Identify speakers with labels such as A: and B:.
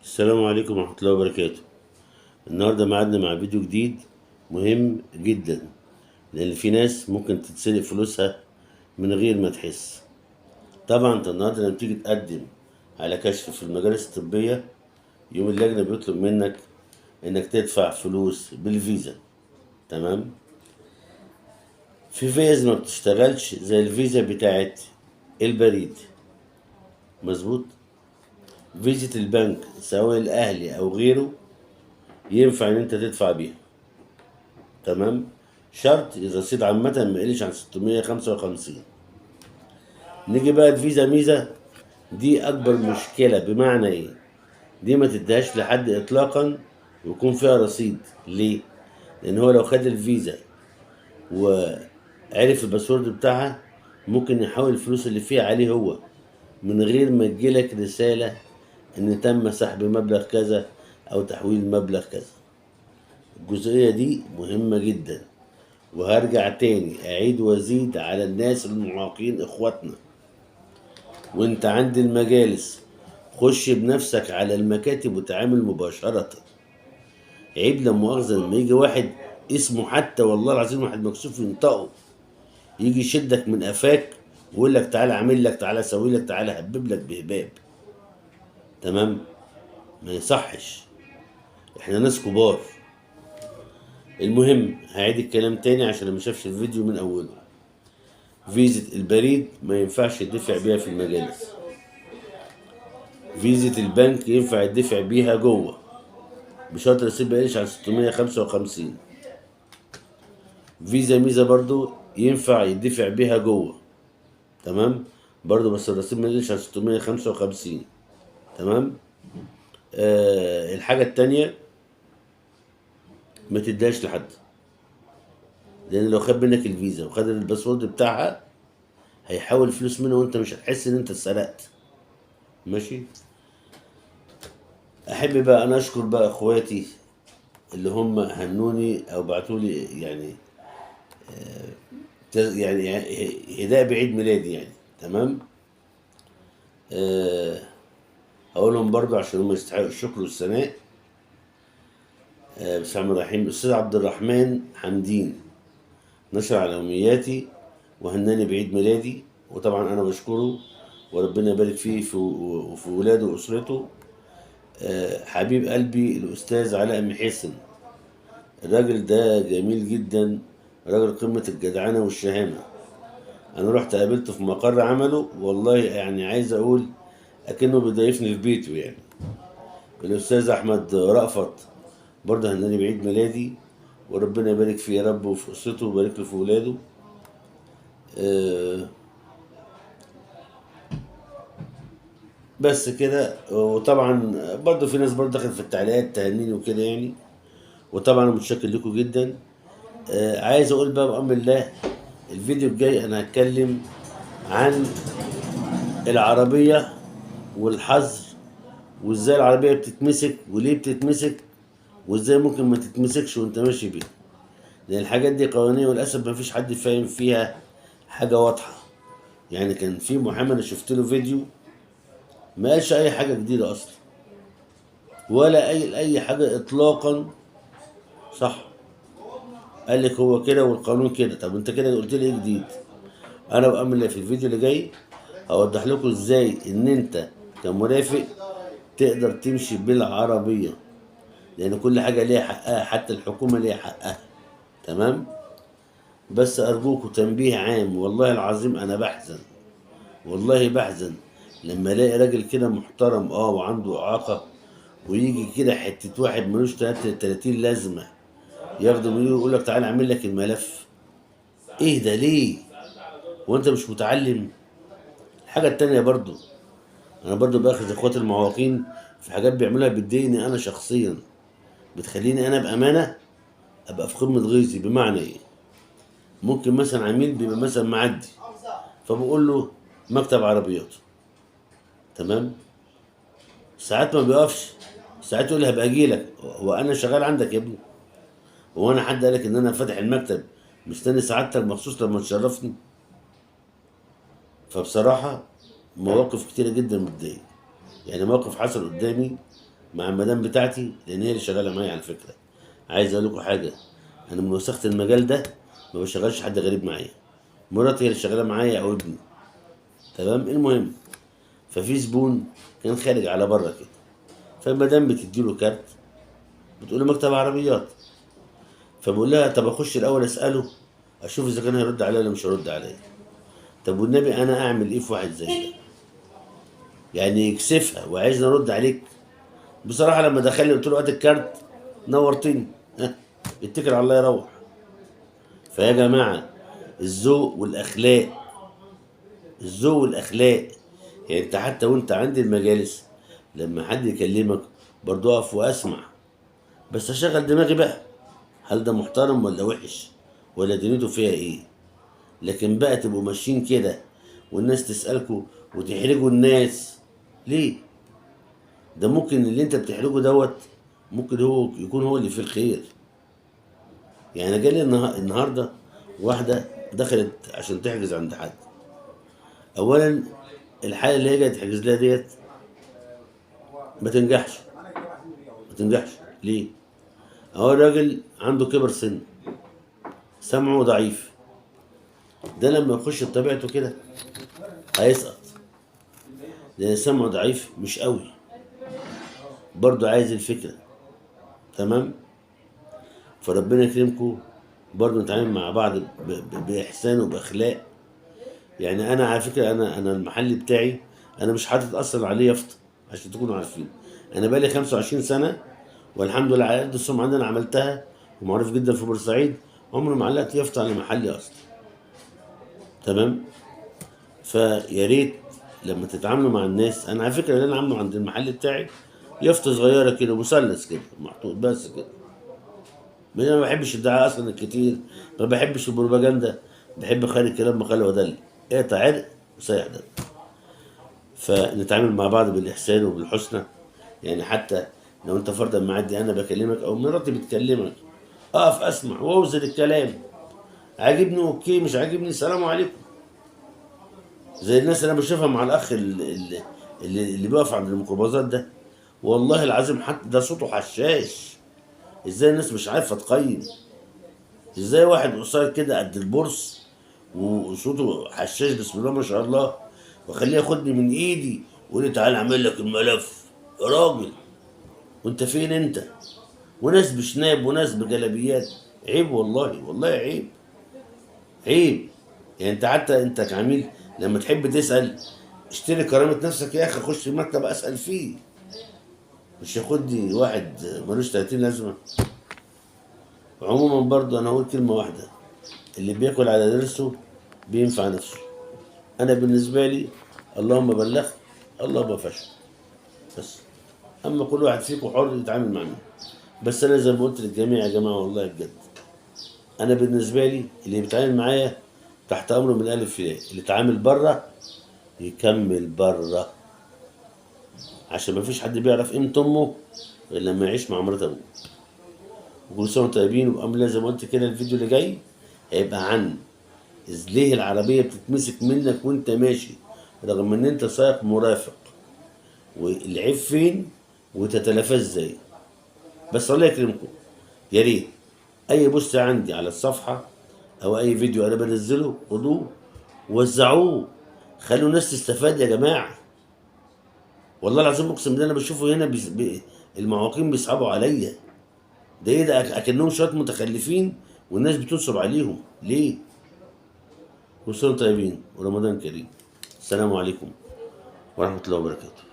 A: السلام عليكم ورحمة الله وبركاته. النهاردة معادنا مع فيديو جديد مهم جدا، لأن في ناس ممكن تتسرق فلوسها من غير ما تحس. طبعا انت النهاردة لما تيجي تقدم على كشف في المجالس الطبية، يوم اللجنة بيطلب منك انك تدفع فلوس بالفيزا. تمام. في فيز ما بتشتغلش زي الفيزا بتاعت البريد. مظبوط. فيزا البنك سواء الأهلي أو غيره ينفع إن أنت تدفع بيها. تمام. شرط الرصيد عامة ما يقلش عن 655. نيجي بقى الفيزا ميزة. دي أكبر مشكلة. بمعنى إيه؟ دي ما تديهاش لحد إطلاقا ويكون فيها رصيد. ليه؟ لأن هو لو خد الفيزا وعرف الباسورد بتاعها ممكن يحول الفلوس اللي فيها عليه هو، من غير ما تجيلك رسالة إن تم سحب مبلغ كذا أو تحويل مبلغ كذا. الجزئية دي مهمة جدا، وهرجع تاني أعيد وأزيد على الناس المعاقين إخواتنا. وأنت عند المجالس خش بنفسك على المكاتب وتعامل مباشرة. عيب لا مؤاخذة لما يجي واحد اسمه حتى والله العظيم واحد مكسوف ينطقه، يجي يشدك من قفاك ويقول لك تعالى أعمل لك، تعالى أسوي لك، تعالى أهبب لك بهباب. تمام؟ ما يصحش. إحنا ناس كبار. المهم هعيد الكلام تاني عشان اللي ما شافش الفيديو من أوله. فيزة البريد ما ينفعش يدفع بيها في المجالس. فيزة البنك ينفع يدفع بيها جوه بشرط الرصيد ما يقلش عن 655. فيزا ميزة برضو ينفع يدفع بيها جوه. تمام. برضو بس الرصيد ما يقلش عن 655. تمام. الحاجة التانية ما تديهاش لحد، لأن لو خد منك الفيزا وخد الباسورد بتاعها هيحول فلوس منه وأنت مش هتحس إن أنت اتسرقت. ماشي. أحب بقى أنا أشكر بقى إخواتي اللي هم هنوني أو بعتولي يعني يعني هداء بعيد ميلادي يعني. تمام. هقول لهم برضو عشان هم يستحقوا الشكر والثناء. بسم الله الرحمن الرحيم. الأستاذ عبد الرحمن حمدين نشر على يومياتي وهناني بعيد ميلادي، وطبعا أنا بشكره وربنا يبارك فيه وفي ولاده وأسرته. حبيب قلبي الأستاذ علاء محسن، الراجل ده جميل جدا، راجل قمة الجدعنة والشهامة. أنا رحت قابلته في مقر عمله، والله يعني عايز أقول أكنه بيضيفني في بيته يعني. الأستاذ أحمد رأفت برضه هناني بعيد ميلادي، وربنا يبارك فيه يا رب وفي أسرته ويبارك له في ولاده. أه بس كده. وطبعا برضه في ناس برضه دخلت في التعليقات تهنيني وكده يعني، وطبعا أنا متشكر لكم جدا. عايز أقول بقى بأمر الله الفيديو الجاي أنا هتكلم عن العربية والحظر، وازاي العربية بتتمسك وليه بتتمسك، وازاي ممكن ما تتمسكش وانت ماشي بيها. لان الحاجات دي قوانين وللاسف ما فيش حد فاهم فيها حاجة واضحة. يعني كان في محمد انا شفت له فيديو ما قالش اي حاجة جديدة اصلا، ولا اي حاجة اطلاقا. صح. قال لك هو كده والقانون كده. طب انت كده قلت لي ايه جديد؟ انا بأمر الله في الفيديو اللي جاي هوضح لكم ازاي ان انت كمرافق تقدر تمشي بالعربية، لان كل حاجة ليها حقها، حتى الحكومة ليها حقها. تمام. بس أرجوكوا تنبيه عام، والله العظيم أنا بحزن، والله بحزن لما ألاقي راجل كده محترم وعنده إعاقة ويجي كده حتة واحد ملوش 33 لازمة ياخده من يقول لك تعالى أعمل لك الملف. إيه ده ليه؟ وأنت مش متعلم؟ الحاجة التانية برضو، أنا برضو باخذ إخواتي المعاقين في حاجات بيعملوها بتضايقني أنا شخصيا، بتخليني أنا بأمانة أبقى في قمة غيظي. بمعنى إيه؟ ممكن مثلا عميل بيبقى مثلا معدي فبقول له مكتب عربيات. تمام. ساعات ما بيقفش، ساعات يقول لي هبقى اجي لك. هو انا شغال عندك يا ابني؟ هو انا حد قالك ان انا فاتح المكتب مستني سعادتك مخصوص لما تشرفني؟ فبصراحه مواقف كتيره جدا بتضايق. يعني موقف حصل قدامي مع المدام بتاعتي، لان هي اللي شغاله معايا على فكره. عايز اقول لكم حاجه، انا من وسخت المجال ده ما بشغلش حد غريب معايا، مراتي هي اللي شغاله معايا او ابني. تمام. المهم، ففي زبون كان خارج على بره كده، فالمدام بتديله كارت، بتقول له مكتب عربيات، فبقول لها طب اخش الاول اساله اشوف اذا كان هيرد عليا ولا مش هيرد عليا. طب والنبي انا اعمل ايه في واحد زي ده؟ يعني يكسفها وعايزني ارد عليك؟ بصراحه لما دخلني قلت له هات الكارت، نورتني، ها، اتكل على الله يروح. فيا جماعه، الذوق والاخلاق، الذوق والاخلاق. يعني انت حتى وانت عند المجالس لما حد يكلمك برضو اقف واسمع، بس اشغل دماغي بقى، هل ده محترم ولا وحش ولا دنيته فيها ايه؟ لكن بقى تبقوا ماشيين كده والناس تسألكوا وتحرجوا الناس ليه؟ ده ممكن اللي انت بتحرجه دوت ممكن هو يكون هو اللي فيه الخير. يعني انا جالي النهارده واحده دخلت عشان تحجز عند حد. اولا الحاله اللي هي جايه تحجز لها ديت ما تنجحش، ما تنجحش. ليه؟ هو الراجل عنده كبر سن، سمعه ضعيف، ده لما يخش بطبيعته كده هيسقط، لان سمعه ضعيف مش قوي، برضه عايز الفكره. تمام. فربنا يكرمكم، برضه نتعامل مع بعض باحسان وباخلاق. يعني انا على فكره، انا المحل بتاعي انا مش حاطط اصلا عليه يافطه عشان تكونوا عارفين. انا بقالي 25 سنه والحمد لله على قد السمعه اللي انا عملتها ومعروف جدا في بورسعيد، عمري ما علقت يافطه على محلي اصلا. تمام. فيا ريت لما تتعاملوا مع الناس، انا على فكره اللي انا عامله عند المحل بتاعي يافطه صغيره كده، مثلث كده محطوط بس كده. انا ما بحبش الدعايه اصلا الكتير، ما بحبش البروباجندا، بحب خلي الكلام مخلي ودل اقطع عرق وسيح ده. فنتعامل مع بعض بالاحسان وبالحسنى. يعني حتى لو انت فرضا معدي انا بكلمك او مراتي بتكلمك، اقف اسمع واوزن الكلام، عاجبني اوكي، مش عاجبني سلام عليكم. زي الناس اللي انا بشوفها مع الاخ اللي بيقف عند الميكروباصات ده، والله العظيم حتى ده صوته حشاش. ازاي الناس مش عارفه تقيم؟ ازاي واحد قصير كده قد البورس وصوته حشاش بسم الله ما شاء الله، واخليه ياخدني من ايدي ويقول لي تعالى اعمل لك الملف يا راجل، وانت فين انت؟ وناس بشناب وناس بجلابيات. عيب والله، والله عيب، عيب. يعني انت حتى انت كعميل لما تحب تسأل اشتري كرامة نفسك يا اخي، اخش المكتب اسأل فيه، مش ياخدني واحد ملوش 30 لازمة. عموما برضه انا هقول كلمة واحدة، اللي بياكل على درسه بينفع نفسه. انا بالنسبة لي اللهم بلغت اللهم فشل بس. اما كل واحد فيكم حر يتعامل مع مين. بس انا زي ما قلت للجميع يا جماعة والله بجد، انا بالنسبة لي اللي بيتعامل معايا تحت امره من الالف للياء، اللي اتعامل بره يكمل بره، عشان ما فيش حد بيعرف قيمة امه غير لما يعيش مع مرات ابوه. وكل سنه وانتم طيبين. وبأمر زي ما قلت كده الفيديو اللي جاي هيبقى عن ليه العربية بتتمسك منك وانت ماشي رغم ان انت سائق مرافق، والعيب فين وتتلافاه ازاي. بس الله يكرمكم، يا ريت اي بوست عندي على الصفحة او اي فيديو انا بنزله خدوه ووزعوه، خلوا الناس تستفاد يا جماعة. والله العظيم اقسم بالله انا بشوفه هنا المعاقين بيصعبوا عليا. ده ايه ده؟ اكنهم شويه متخلفين والناس بتنصب عليهم ليه؟ كل سنه وانتم طيبين ورمضان كريم. السلام عليكم ورحمه الله وبركاته.